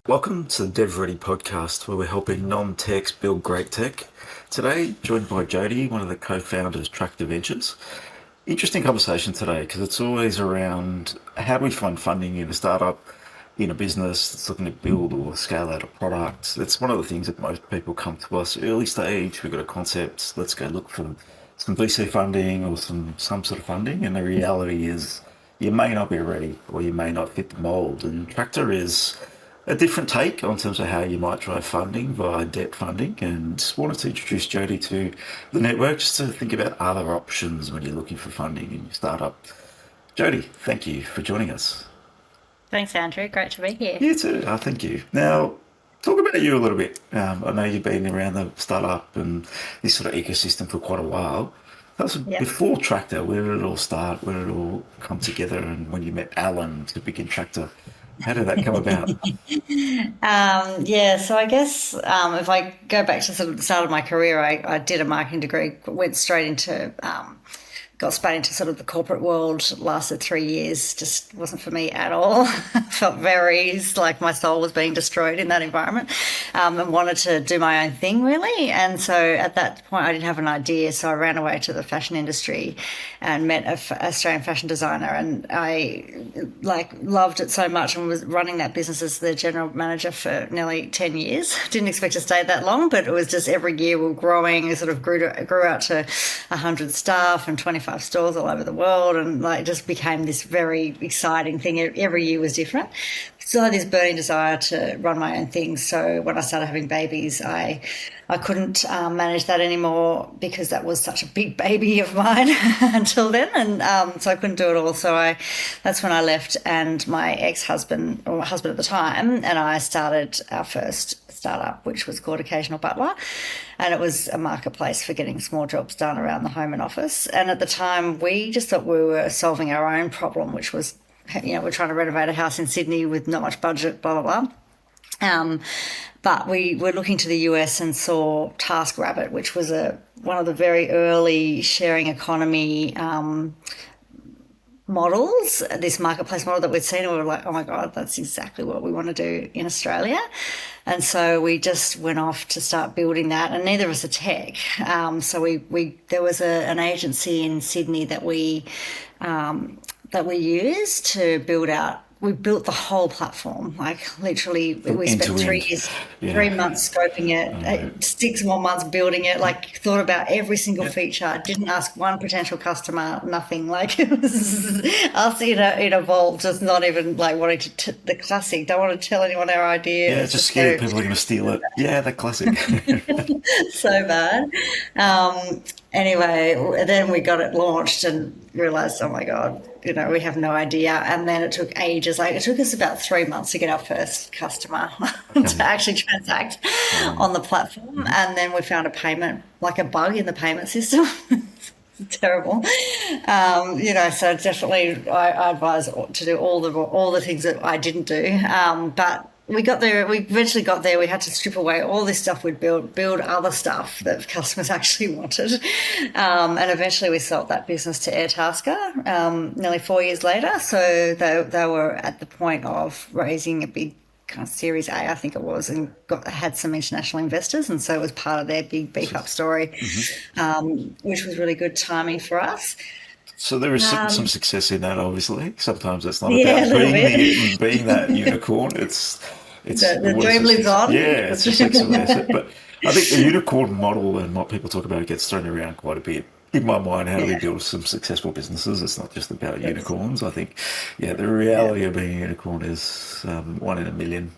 Welcome to the DevReady Podcast, where we're helping non-techs build great tech. Today, joined by Jodie, one of the co-founders of Tractor Ventures. Interesting conversation today because it's always around how do we find funding in a startup, in a business that's looking to build or scale out a product. It's one of the things that most people come to us early stage. We've got a concept, let's go look for some VC funding or some sort of funding. And the reality is you may not be ready or you may not fit the mold. And Tractor is a different take on terms of how you might try funding via debt funding, and wanted to introduce Jodie to the network just to think about other options when you're looking for funding in your startup. Jodie, thank you for joining us. Thanks, Andrew. Great to be here. You too. Thank you. Now, talk about you a little bit. I know you've been around the startup and this sort of ecosystem for quite a while. Yeah. Before Tractor, where did it all start? Where did it all come together? And when you met Alan to begin Tractor, how did that come about? So I guess if I go back to sort of the start of my career, I did a marketing degree, went straight into got straight into sort of the corporate world, lasted 3 years, just wasn't for me at all. Felt very like my soul was being destroyed in that environment, and wanted to do my own thing really. And so at that point I didn't have an idea, so I ran away to the fashion industry and met an Australian fashion designer, and I loved it so much and was running that business as the general manager for nearly 10 years. Didn't expect to stay that long, but it was just every year we were growing. It sort of grew out to 100 staff and 25 stores all over the world, and just became this very exciting thing. Every year was different. Still had this burning desire to run my own thing. So when I started having babies, I couldn't manage that anymore because that was such a big baby of mine until then, and so I couldn't do it all. So that's when I left, and my ex-husband, or my husband at the time, and I started our first startup, which was called Occasional Butler, and it was a marketplace for getting small jobs done around the home and office. And at the time, we just thought we were solving our own problem, which was, we're trying to renovate a house in Sydney with not much budget, blah blah blah. But we were looking to the US and saw TaskRabbit, which was one of the very early sharing economy models, this marketplace model that we'd seen, and we were like, oh my God, that's exactly what we want to do in Australia. And so we just went off to start building that, and neither of us are tech. So there was an agency in Sydney that we used to build out. We built the whole platform, literally. We spent 3 years, Yeah. 3 months scoping it, 6 more months building it. Thought about every single feature. Didn't ask one potential customer, nothing. It was us in a vault, just not even wanting to. The classic. Don't want to tell anyone our idea. Yeah, just scared people are going to steal it. Yeah, the classic. So bad. Anyway, then we got it launched and realised, oh my God, we have no idea. And then it took ages. It took us about 3 months to get our first customer to actually transact on the platform. And then we found a bug in the payment system. Terrible. So definitely I advise to do all the things that I didn't do. But we got there. We eventually got there. We had to strip away all this stuff we'd build other stuff that customers actually wanted, and eventually we sold that business to Airtasker nearly 4 years later. So they were at the point of raising a big kind of Series A, I think it was, and had some international investors, and so it was part of their big beef up story, which was really good timing for us. So there is some success in that, obviously. Sometimes it's not Yeah, a about little bit. being that unicorn. It's The what is dream it? lives on. Yeah, it's a sexy asset. But I think the unicorn model and what people talk about gets thrown around quite a bit. In my mind, how do we build some successful businesses? It's not just about unicorns. I think, the reality of being a unicorn is 1 in a million.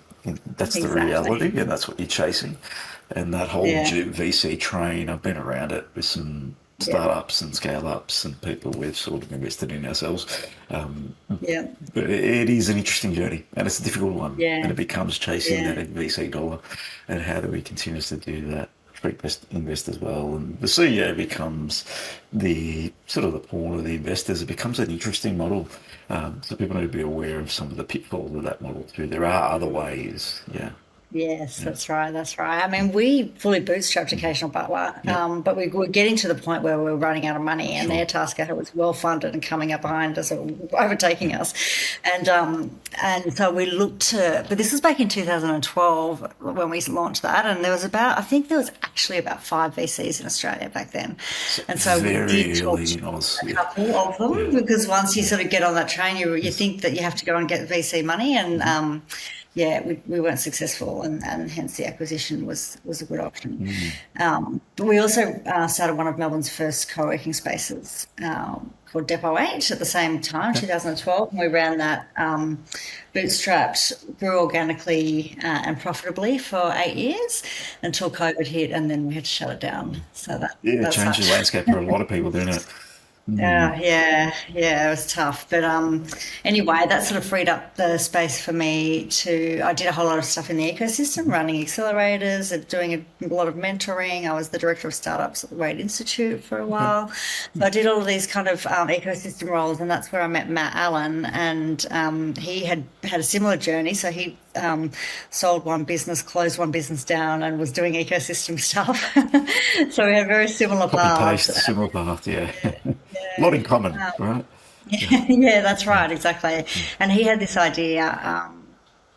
That's the Exactly. reality, and that's what you're chasing. And that whole Yeah. VC train, I've been around it with some Yeah. startups and scale ups and people we've sort of invested in ourselves. Yeah. But it is an interesting journey, and it's a difficult one. Yeah. And it becomes chasing Yeah. that VC dollar, and how do we continue to do that? Invest as well, and the CEO becomes the sort of the pawn of the investors. It becomes an interesting model, so people need to be aware of some of the pitfalls of that model too. There are other ways, yeah. Yes, that's right. That's right. I mean, we fully bootstrapped Occasional Butler, Yeah, but we were getting to the point where we were running out of money, and sure. Airtasker was well funded and coming up behind us, or overtaking us, and so we looked to. But this was back in 2012 when we launched that, and there was about, I think there was actually about five VCs in Australia back then, So and so we did very talk early to in Oz. a Yeah, couple of them, yeah, because once you yeah. sort of get on that train, you Yes. think that you have to go and get VC money, and Hmm. yeah, we weren't successful, and hence the acquisition was a good option. Mm. But we also started one of Melbourne's first co-working spaces called Depot 8 at the same time, Okay. 2012, and we ran that bootstrapped, grew organically and profitably for 8 years until COVID hit, and then we had to shut it down. So Yeah, it that's changes the that. landscape for a lot of people, doesn't it? Mm. Yeah, it was tough. But anyway, that sort of freed up the space for me to. I did a whole lot of stuff in the ecosystem, running accelerators, and doing a lot of mentoring. I was the director of startups at the Wade Institute for a Okay. while. So I did all of these kind of ecosystem roles, and that's where I met Matt Allen. And he had a similar journey. So he sold one business, closed one business down, and was doing ecosystem stuff. So we had very similar Copy paths. paste, similar path. Yeah, a lot in Yeah. common, right? Yeah. Yeah, that's Mm. right, exactly. Mm. And he had this idea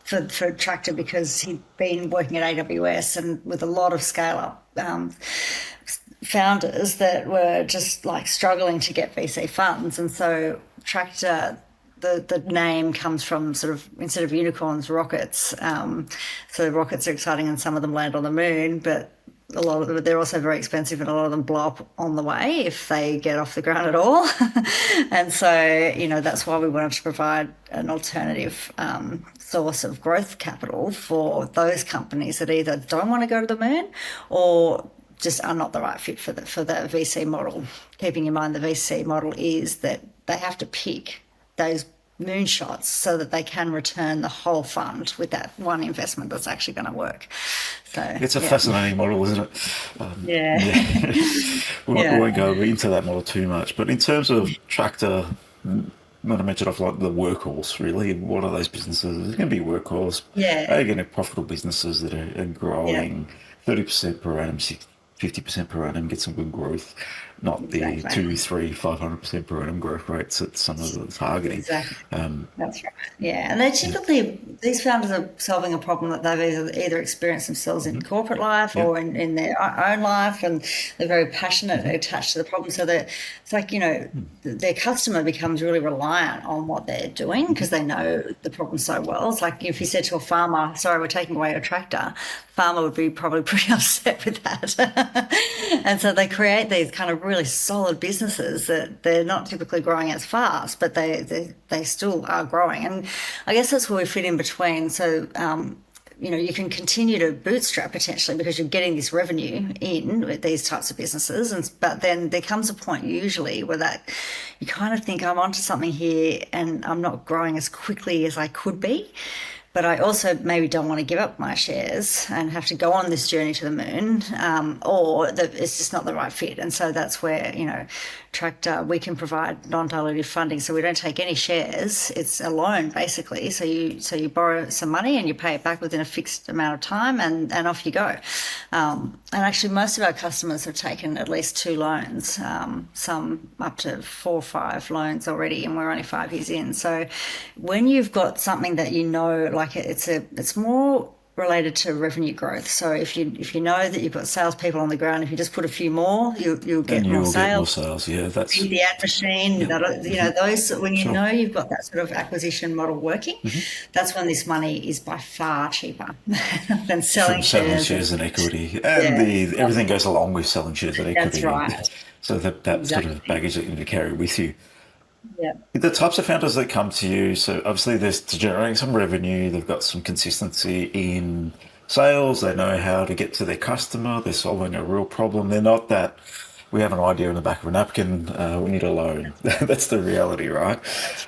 for Tractor because he'd been working at AWS and with a lot of scale up founders that were just like struggling to get VC funds. And so Tractor, the name comes from sort of, instead of unicorns, rockets. So rockets are exciting and some of them land on the moon, but a lot of them, they're also very expensive and a lot of them blow up on the way if they get off the ground at all. And so, that's why we wanted to provide an alternative source of growth capital for those companies that either don't want to go to the moon or just are not the right fit for the VC model. Keeping in mind the VC model is that they have to pick those moonshots so that they can return the whole fund with that one investment that's actually going to work. So It's a yeah, fascinating model, isn't it? yeah, Yeah, we yeah, won't go into that model too much. But in terms of Tractor, not to mention off like the workhorse, really, what are those businesses? It's going to be workhorse. yeah, They're going to be profitable businesses that are yeah, growing 30% per annum, 50% per annum, get some good growth, not the exactly, 2, 3, 500% per annum growth rates that some of them are targeting. exactly. Um, That's right. Yeah, and they typically, these founders are solving a problem that they've either experienced themselves in mhm, corporate life yeah. or in their own life, and they're very passionate, Mhm, they're attached to the problem. So that it's like, their customer becomes really reliant on what they're doing mhm, because they know the problem so well. It's like if you said to a farmer, sorry, we're taking away your tractor, farmer would be probably pretty upset with that. And so they create these kind of really solid businesses that they're not typically growing as fast, but they still are growing. And I guess that's where we fit in between. So you can continue to bootstrap potentially because you're getting this revenue in with these types of businesses, but then there comes a point usually where that you kind of think I'm onto something here and I'm not growing as quickly as I could be. But I also maybe don't want to give up my shares and have to go on this journey to the moon, or that it's just not the right fit. And so that's where, Tractor, we can provide non-dilutive funding. So we don't take any shares. It's a loan basically. So you borrow some money and you pay it back within a fixed amount of time and off you go. And actually most of our customers have taken at least two loans, some up to 4 or 5 loans already, and we're only 5 years in. So when you've got something that like it's more related to revenue growth. So if you know that you've got salespeople on the ground, if you just put a few more, you'll then get more you'll get more sales. sales. Yeah, Feed that's, the ad machine, yeah. Hmm. those when you Sure. know you've got that sort of acquisition model working, Hmm. that's when this money is by far cheaper than From selling selling shares. shares and equity, and Yeah, the everything goes along with selling shares and that's equity. right. So that sort of Exactly. baggage that you need to carry with you. Yeah. The types of founders that come to you, so obviously there's to generating some revenue, they've got some consistency in sales, they know how to get to their customer, they're solving a real problem. They're not that we have an idea in the back of a napkin, we need a loan. That's the reality, right?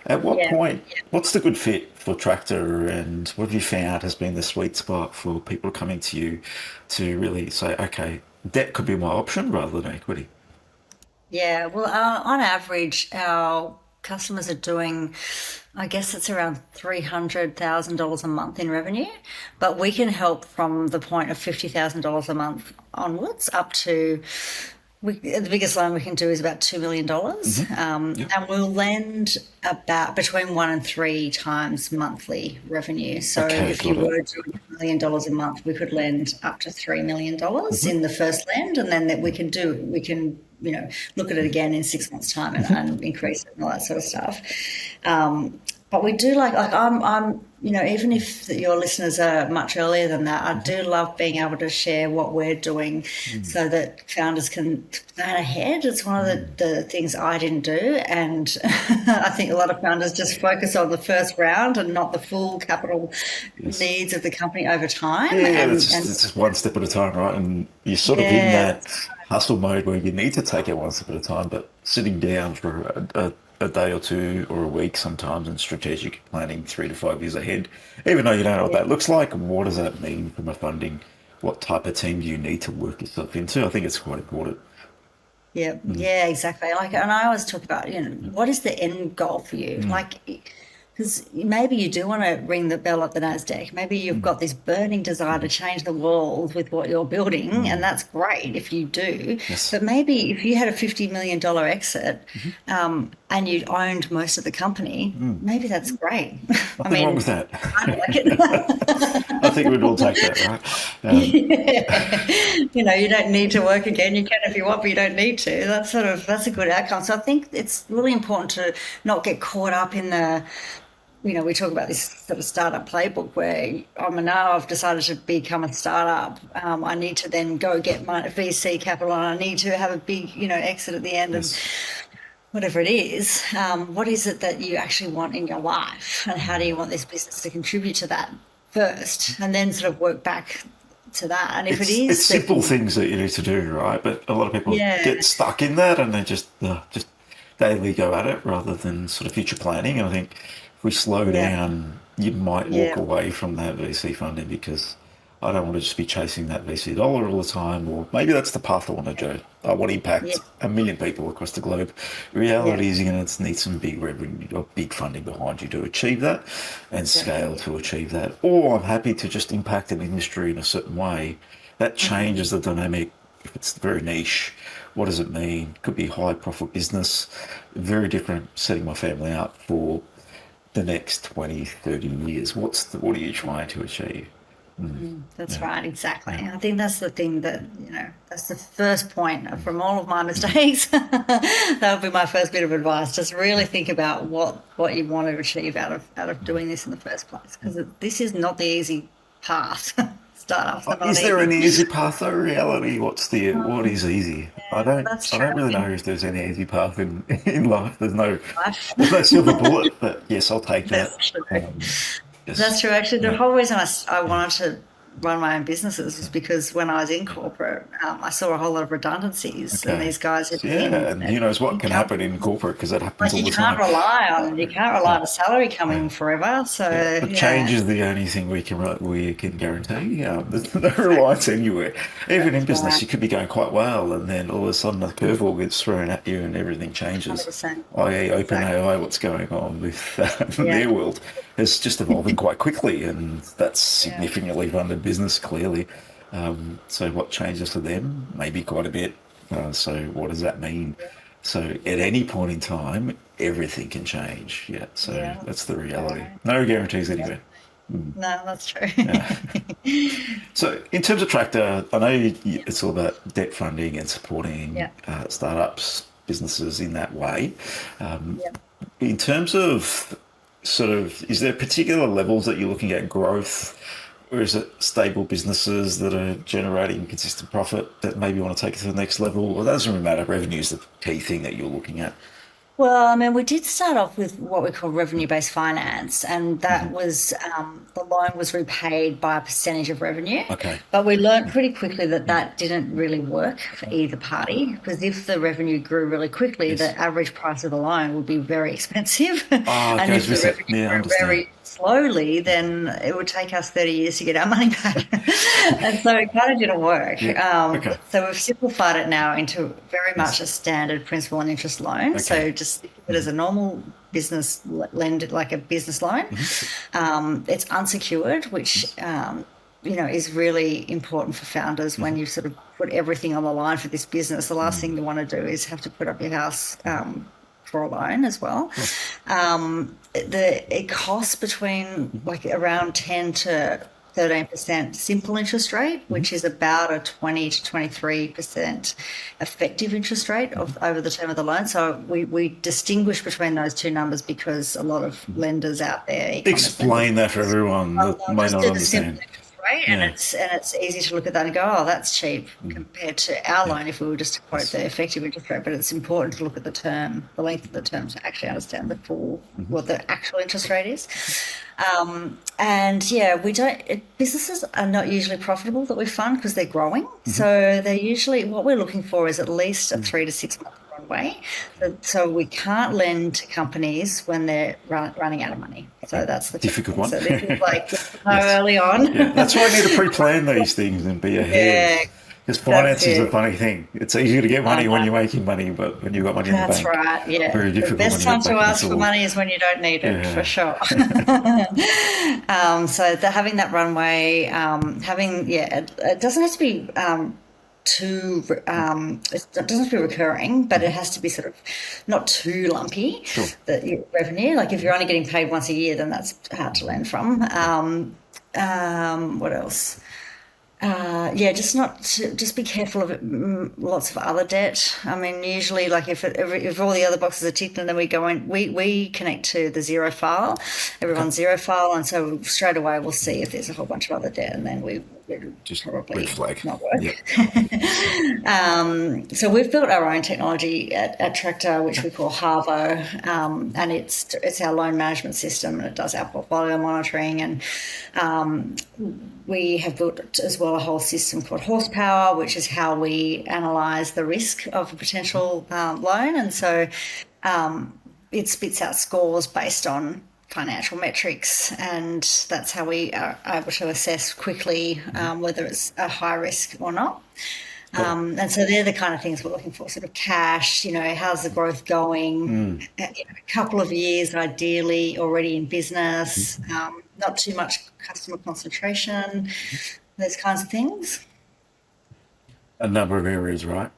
At what Yeah. point, what's the good fit for Tractor, and what have you found has been the sweet spot for people coming to you to really say, okay, debt could be my option rather than equity? Yeah, well, on average, our customers are doing, I guess it's around $300,000 a month in revenue, but we can help from the point of $50,000 a month onwards up to the biggest loan we can do is about $2 million. And we'll lend about between 1 and 3 times monthly revenue. So if you were doing $1 million a month, we could lend up to $3 million in the first lend, and then we can look at it again in 6 months' time and increase it and all that sort of stuff. But we do like I'm even if your listeners are much earlier than that, I do love being able to share what we're doing so that founders can plan ahead. It's one of the things I didn't do, and I think a lot of founders just focus on the first round and not the full capital needs of the company over time. It's just one step at a time, right? And you're sort of in that hustle mode where you need to take it one step at a time, but sitting down for a day or two or a week sometimes and strategic planning 3 to 5 years ahead, even though you don't know what that looks like, what does that mean from a funding? What type of team do you need to work yourself into? I think it's quite important. Yeah, exactly. And I always talk about, what is the end goal for you? Because maybe you do want to ring the bell at the NASDAQ. Maybe you've got this burning desire to change the world with what you're building, and that's great if you do. Yes. But maybe if you had a $50 million exit and you owned most of the company, maybe that's great. Nothing wrong with that. I like it. I think we'd all take that, right? You don't need to work again. You can if you want, but you don't need to. That's a good outcome. So I think it's really important to not get caught up in we talk about this sort of startup playbook where now I've decided to become a startup. I need to then go get my VC capital, and I need to have a big, exit at the end. And whatever it is, what is it that you actually want in your life, and how do you want this business to contribute to that first, and then sort of work back to that. And if it's simple things that you need to do, right? But a lot of people get stuck in that, and they just daily go at it rather than sort of future planning. And I think if we slow down, you might walk away from that VC funding, because I don't want to just be chasing that VC dollar all the time, or maybe that's the path I want to go. I want to impact 1 million people across the globe. Reality is you're going to need some big revenue or big funding behind you to achieve that, and scale to achieve that. Or I'm happy to just impact an industry in a certain way. That changes the dynamic. If it's very niche, what does it mean? Could be high profit business, very different, setting my family up for the next 20, 30 years. What are you trying to achieve? That's right, exactly. I think that's the thing that, that's the first point from all of my mistakes. That would be my first bit of advice. Just really think about what you want to achieve out of doing this in the first place, because this is not the easy path. Startups are not Is there easy. an easy path though? Reality, what is easy? I don't really know if there's any easy path in life. There's no silver bullet, but yes, I'll take that. That's true. That's true. Actually, the whole reason I wanted to run my own businesses was because when I was in corporate, I saw a whole lot of redundancies, and these guys had and who knows what can happen in corporate, because that happens all the time. You can't rely on a salary coming forever. So change is the only thing we can guarantee. There's no reliance anywhere. Even in business, you could be going quite well, and then all of a sudden a curveball gets thrown at you, and everything changes. 100%. I.e., OpenAI, what's going on with their world is just evolving quite quickly, and that's significantly funded business, clearly. So what changes for them? Maybe quite a bit. So what does that mean? So at any point in time, everything can change. So that's the reality. No guarantees anyway. No, that's true. So in terms of Tractor, I know it's all about debt funding and supporting startups, businesses in that way. In terms of is there particular levels that you're looking at growth, or is it stable businesses that are generating consistent profit that maybe you want to take it to the next level? Or that doesn't really matter. Revenue is the key thing that you're looking at. Well, I mean, we did start off with what we call revenue-based finance, and that was the loan was repaid by a percentage of revenue. Okay. But we learned pretty quickly that didn't really work for either party, because if the revenue grew really quickly, the average price of the loan would be very expensive. And if the revenue grew very slowly, then it would take us 30 years to get our money back. And so it kind of didn't work. Okay. So we've simplified it now into very much a standard principal and interest loan. Okay. So just think of it as a normal business lend, like a business loan. It's unsecured, which is really important for founders when you sort of put everything on the line for this business. The last thing you want to do is have to put up your house for a loan as well. It costs between like around 10 to 13% simple interest rate, which is about a 20 to 23% effective interest rate over the term of the loan. So we distinguish between those two numbers because a lot of lenders out there. Explain that for everyone that may not understand. Right, and it's easy to look at that and go, oh, that's cheap compared to our loan if we were just to quote the effective interest rate. But it's important to look at the length of the term, to actually understand what the actual interest rate is. Businesses are not usually profitable that we fund because they're growing. So they're usually, what we're looking for is at least a 3 to 6 month runway. So we can't lend to companies when they're running out of money. So that's the difficult one. So this is like early on. Yeah, that's why I need to pre-plan these things and be ahead. Yeah. Because finance is a funny thing. It's easier to get money when you're making money, but when you've got money in the bank. That's right, yeah. Very difficult. The best time to ask for money is when you don't need it, for sure. So having that runway, it doesn't have to be it doesn't have to be recurring, but it has to be sort of not too lumpy. Sure. Your revenue, like if you're only getting paid once a year, then that's hard to lend from. What else? Just be careful of lots of other debt. I mean, usually, like if all the other boxes are ticked, and then we go in, we connect to the zero file. Everyone's zero file, and so straight away we'll see if there's a whole bunch of other debt, and then we just probably red flag. Not work. Yep. So we've built our own technology at Tractor, which we call Harvo, and it's our loan management system, and it does our portfolio monitoring, and we have built as well a whole system called Horsepower, which is how we analyse the risk of a potential loan, and so it spits out scores based on financial metrics, and that's how we are able to assess quickly whether it's a high risk or not. And so they're the kind of things we're looking for, sort of cash, how's the growth going, a couple of years ideally already in business, not too much customer concentration, those kinds of things. A number of areas, right?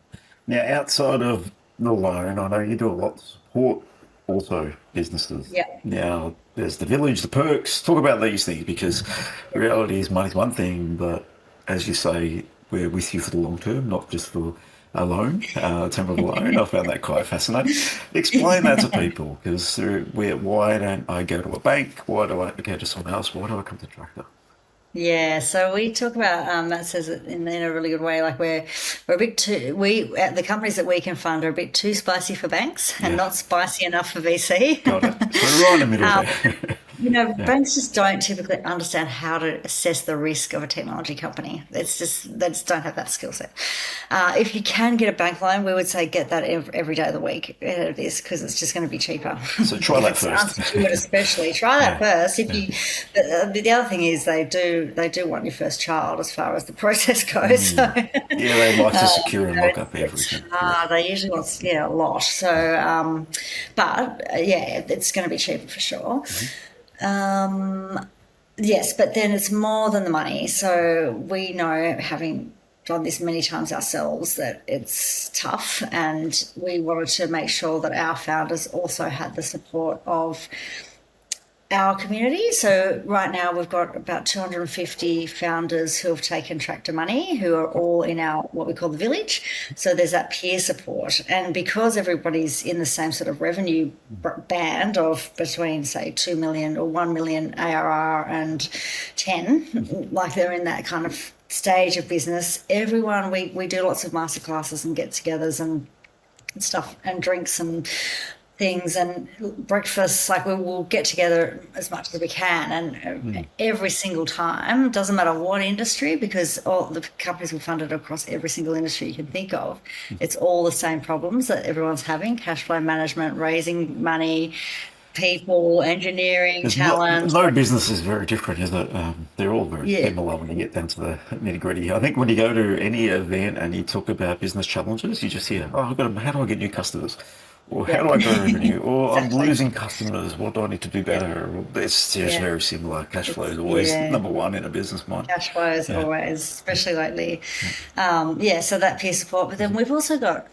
Now, outside of the loan, I know you do a lot to support also businesses. Yeah. Now, there's the village, the perks. Talk about these things, because the reality is money's one thing, but as you say, we're with you for the long term, not just for a loan, temporary loan. I found that quite fascinating. Explain that to people, because why don't I go to a bank? Why do I go to someone else? Why do I come to Tractor? Yeah, so we talk about Matt says it in a really good way. Like we're a bit too the companies that we can fund are a bit too spicy for banks and not spicy enough for VC. Got it. So right in the middle there. Banks just don't typically understand how to assess the risk of a technology company. They just don't have that skill set. If you can get a bank loan, we would say get that every day of the week out of this, because it's just going to be cheaper. So try that first. Especially try that first. But the other thing is they do want your first child as far as the process goes. So, they like to secure and lock up everything. They usually want a lot. So, it's going to be cheaper for sure. Yes, but then it's more than the money. So we know, having done this many times ourselves, that it's tough, and we wanted to make sure that our founders also had the support of our community. So right now we've got about 250 founders who have taken Tractor money, who are all in our what we call the village. So there's that peer support, and because everybody's in the same sort of revenue band of between, say, 2 million or 1 million ARR and 10, like they're in that kind of stage of business, everyone, we do lots of masterclasses and get-togethers and stuff and drinks and things and breakfasts. Like, we will get together as much as we can, and every single time, doesn't matter what industry, because all the companies we funded across every single industry you can think of, it's all the same problems that everyone's having: cash flow management, raising money, people, engineering, There's not, talent. no business is very different, is it? They're all very Yeah, similar when you get down to the nitty gritty. I think when you go to any event and you talk about business challenges, you just hear, "Oh, how do I get new customers? Or how yeah, do I grow revenue? Or I'm exactly. losing customers. What do I need to do Yeah, better?" It's just yeah. very similar. Cash flow is always Yeah. number one in a business mind. Cash flows Yeah. always, especially lately. Yeah, so that peer support. But then we've also got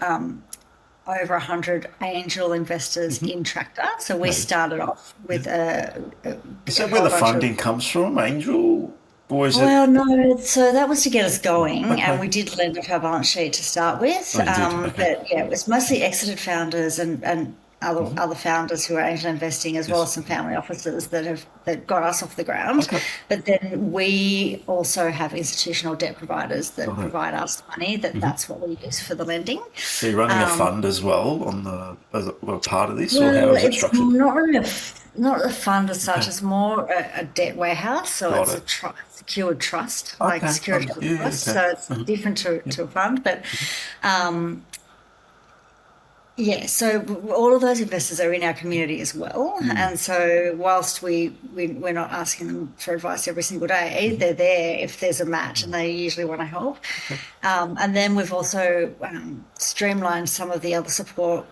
over 100 angel investors in Tractor. So we Right. started off with Is a that where whole the bunch of. funding comes from, Angel? Or is it? Well, no, so that was to get us going, and Okay. we did lend off our balance sheet to start with. Oh, you did. Okay. But yeah, it was mostly exited founders and other founders who are angel investing, as well Yes. as some family offices that got us off the ground. Okay. But then we also have institutional debt providers that Got it. provide us money. That's what we use for the lending. So you're running a fund as well on the as a part of this, or how Well, is it it's structured? not really not a fund as such. Okay. It's more a debt warehouse. So Got it's a it. secured trust, like Okay. security of Yeah. trust. Okay. So it's different to a fund. But yeah, so all of those investors are in our community as well. And so whilst we're not asking them for advice every single day, they're there if there's a match, and they usually want to help. And then we've also streamlined some of the other support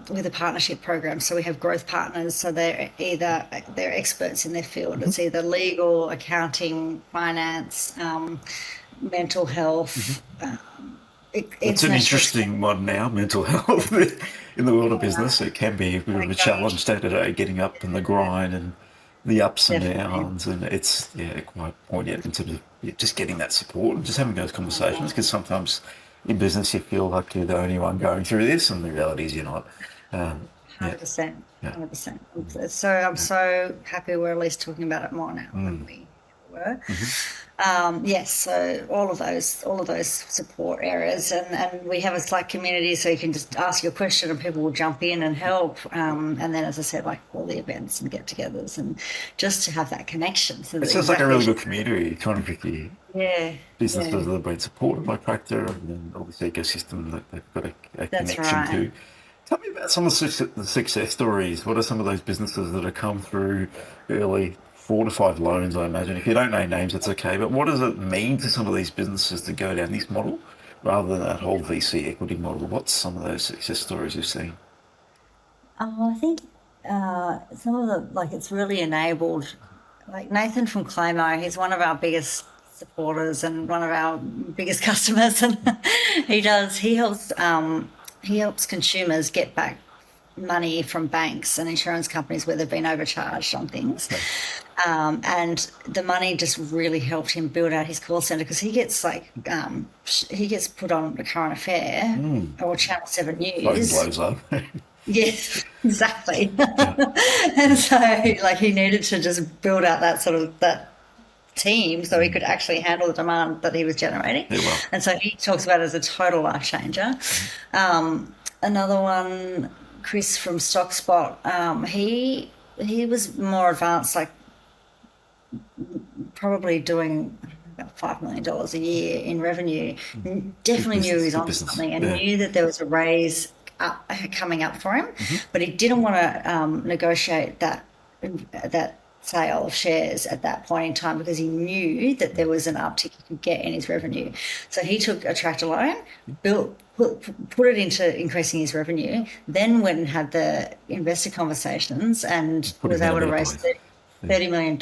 with a partnership program. So we have growth partners. So they're experts in their field. It's either legal, accounting, finance, mental health. It's an International. interesting one now, mental health in the world of business. It can be a bit Oh of my a gosh, challenge day to day, getting up in the grind and the ups and definitely. downs. And it's, yeah, quite poignant in terms of just getting that support and just having those conversations. Because sometimes in business you feel like you're the only one going through this, and the reality is you're not. Yeah, 100%, yeah. 100%. So I'm so happy we're at least talking about it more now than we were. Yes, so all of those support areas, and we have a Slack community, so you can just ask your question and people will jump in and help. And then, as I said, like all the events and get-togethers, and just to have that connection. So It that sounds like a really exactly, good community, 250 yeah, businesses yeah, that have been supported by Tractor, and then all this ecosystem that they've got a that's connection right. to. Tell me about some of the success stories. What are some of those businesses that have come through early 4 to 5 loans, I imagine? If you don't name names, it's okay. But what does it mean to some of these businesses to go down this model rather than that whole VC equity model? What's some of those success stories you've seen? I think some of the, like, it's really enabled, like Nathan from Clamo, he's one of our biggest supporters and one of our biggest customers, and he helps consumers get back money from banks and insurance companies where they've been overcharged on things. Okay. And the money just really helped him build out his call center, because he gets he gets put on the Current Affair or Channel 7 Phone News. blows up. Yes, exactly. Yeah. And so, like, he needed to just build out that sort of that team so he could actually handle the demand that he was generating. Yeah, well. And so he talks about it as a total life changer. Another one, Chris from StockSpot, he was more advanced, like probably doing about $5 million a year in revenue. Definitely knew he was Good on business. something, and Yeah. knew that there was a raise coming up for him, but he didn't want to negotiate that sale of shares at that point in time, because he knew that there was an uptick he could get in his revenue. So he took a Tractor loan, put it into increasing his revenue, then went and had the investor conversations and Put was him in a able to better raise place. $30 million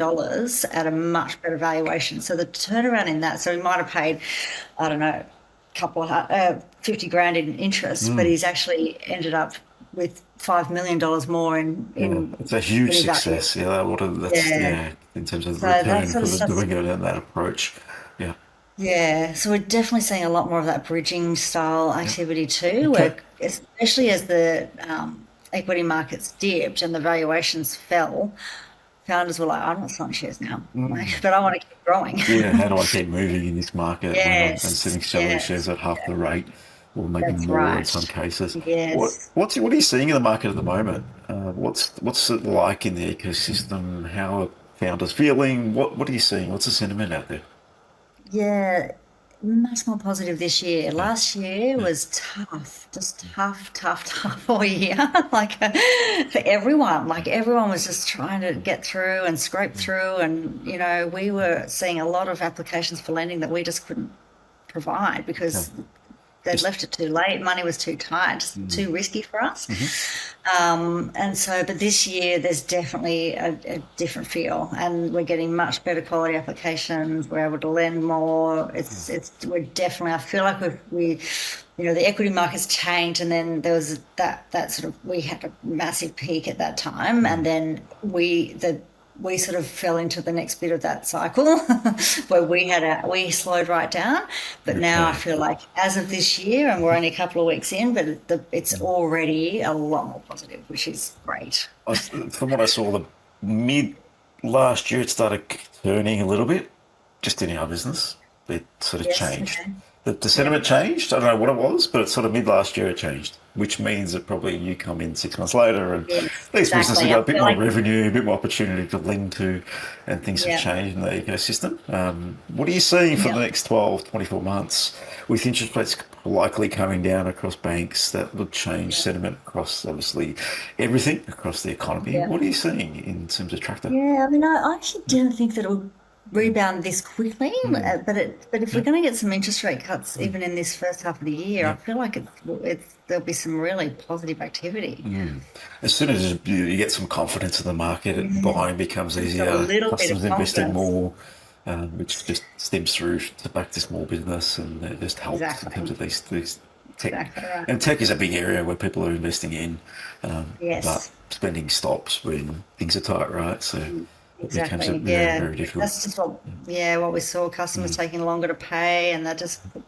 at a much better valuation. So the turnaround in that, so he might have paid, I don't know, couple of 50 grand in interest, but he's actually ended up with $5 million more Yeah, in it's a huge his value. success. Yeah, that's Yeah. in terms of So the that return sort for of the stuff. doing it and that approach. Yeah. Yeah, so we're definitely seeing a lot more of that bridging style activity too, Okay. where especially as the equity markets dipped and the valuations fell, founders were like, I'm not selling shares now, like, but I want to keep growing. Yeah, how do I keep moving in this market when I'm Yes, sitting selling shares yes, at half the rate or maybe that's more in some right. cases? Yes. What are you seeing in the market at the moment? What's it like in the ecosystem? How are founders feeling? What are you seeing? What's the sentiment out there? Yeah, much more positive this year. Last year was tough, just tough all year. Like for everyone, like everyone was just trying to get through and scrape through. And, we were seeing a lot of applications for lending that we just couldn't provide Okay. because they'd left it too late. Money was too tight, just too risky for us. And so, but this year there's definitely a different feel, and we're getting much better quality applications. We're able to lend more. We're definitely. I feel like the equity market's changed, and then there was that sort of, we had a massive peak at that time, and then we sort of fell into the next bit of that cycle where we slowed right down. But now I feel like as of this year, and we're only a couple of weeks in, but it's already a lot more positive, which is great. From what I saw, the mid last year, it started turning a little bit, just in our business. It sort of Yes. changed. Okay. The sentiment changed. I don't know what it was, but it's sort of mid last year it changed, which means that probably you come in 6 months later and Yes, these businesses exactly. got I a bit feel more like, revenue, a bit more opportunity to lend to, and things have yeah, changed in the ecosystem. What are you seeing for the yeah. next 12, 24 months with interest rates likely coming down across banks? That would change sentiment across, obviously, everything across the economy. Yeah. What are you seeing in terms of Tractor? Yeah, I mean, I actually didn't think that it would rebound this quickly, but if we're going to get some interest rate cuts even in this first half of the year, I Yep. feel like there'll be some really positive activity. As soon as you get some confidence in the market, buying becomes Just a easier. little bit Customers of investing confidence. more, which just stems through to back to small business, and it just helps in terms Exactly, of these tech. exactly right. And tech is a big area where people are investing in, but Yes, spending stops when things are tight, right? So it becomes a exactly. very, Yeah, very difficult. that's just what we saw. Customers taking longer to pay, and that just put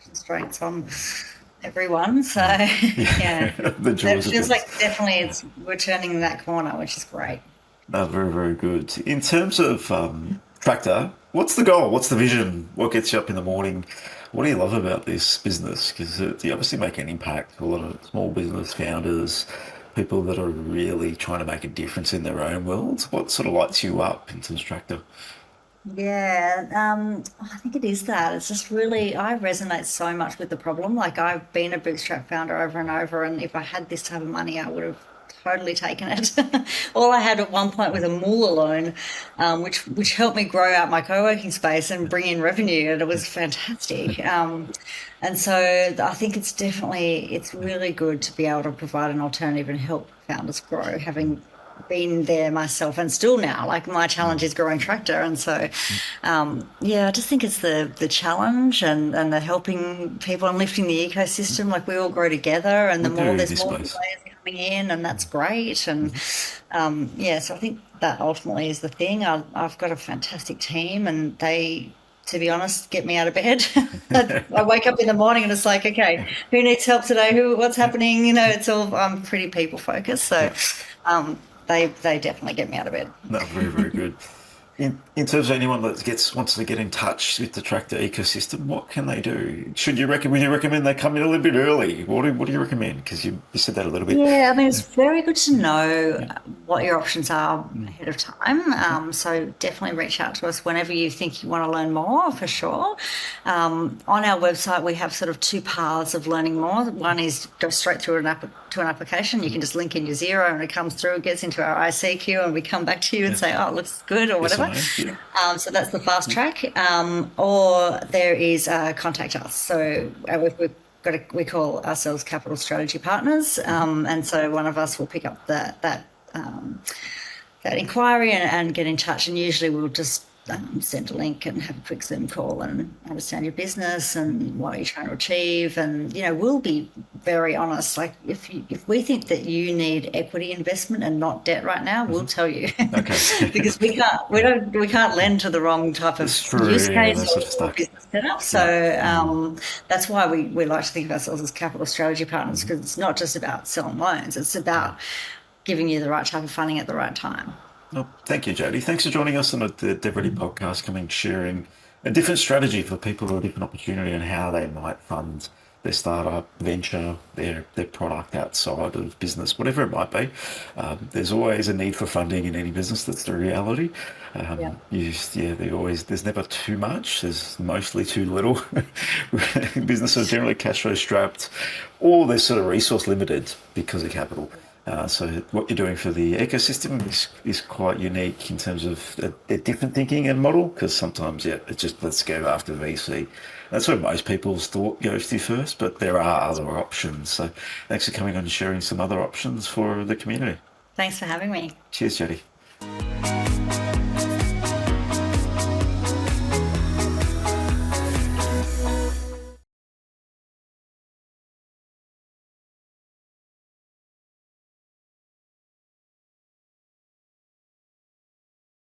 constraints on everyone. So yeah, The that jaws of feels death. like definitely we're turning that corner, which is great. No, very, very good. In terms of Tractor, what's the goal? What's the vision? What gets you up in the morning? What do you love about this business? Because you obviously make an impact. A lot of small business founders, people that are really trying to make a difference in their own worlds. What sort of lights you up in terms of Tractor? Yeah, I think it is that. It's just really, I resonate so much with the problem. Like, I've been a bootstrap founder over and over, and if I had this type of money, I would have totally taken it. All I had at one point was a Moola loan, which helped me grow out my co-working space and bring in revenue, and it was fantastic. And so I think it's really good to be able to provide an alternative and help founders grow, having been there myself and still now. Like, my challenge is growing Tractor, and so yeah, I just think it's the challenge and the helping people and lifting the ecosystem. Like, we all grow together, and We do in there's this more space. players coming in, and that's great. And yeah, so I think that ultimately is the thing. I've got a fantastic team, and they, to be honest, get me out of bed. I wake up in the morning and it's like, okay, who needs help today? What's happening? It's all, I'm pretty people focused. So Yeah. um, they definitely get me out of bed. No, very, very good. In terms of anyone that wants to get in touch with the Tractor ecosystem, what can they do? Would you recommend they come in a little bit early? What do you recommend? Because you said that a little bit. Yeah, I mean, it's very good to know what your options are ahead of time. So definitely reach out to us whenever you think you want to learn more, for sure. On our website, we have sort of two paths of learning more. One is go straight through to an application. You can just link in your Xero, and it comes through, it gets into our IC queue, and we come back to you and say, oh, it looks good, or Yes or whatever. no? Yeah. So that's the fast track. Or there is contact us. So we call ourselves Capital Strategy Partners, and so one of us will pick up that inquiry and get in touch. And usually we'll just send a link and have a quick Zoom call and understand your business and what you're trying to achieve. And we'll be very honest. Like, if we think that you need equity investment and not debt right now, we'll tell you. Okay. Because we can't lend to the wrong type of It's true. use Yeah, case that sort of or stuff. business setup. Yeah. So that's why we like to think of ourselves as capital strategy partners, because it's not just about selling loans; it's about giving you the right type of funding at the right time. Well, thank you, Jodie. Thanks for joining us on the DevReady Podcast, sharing a different strategy for people with a different opportunity and how they might fund their startup, venture, their product outside of business, whatever it might be. There's always a need for funding in any business. That's the reality. Yeah. There's never too much. There's mostly too little. Businesses are generally cash flow strapped, or they're sort of resource limited because of capital. So what you're doing for the ecosystem is quite unique in terms of a different thinking and model, because sometimes, it's just let's go after VC. That's where most people's thought goes to first, but there are other options. So thanks for coming on and sharing some other options for the community. Thanks for having me. Cheers, Jodie.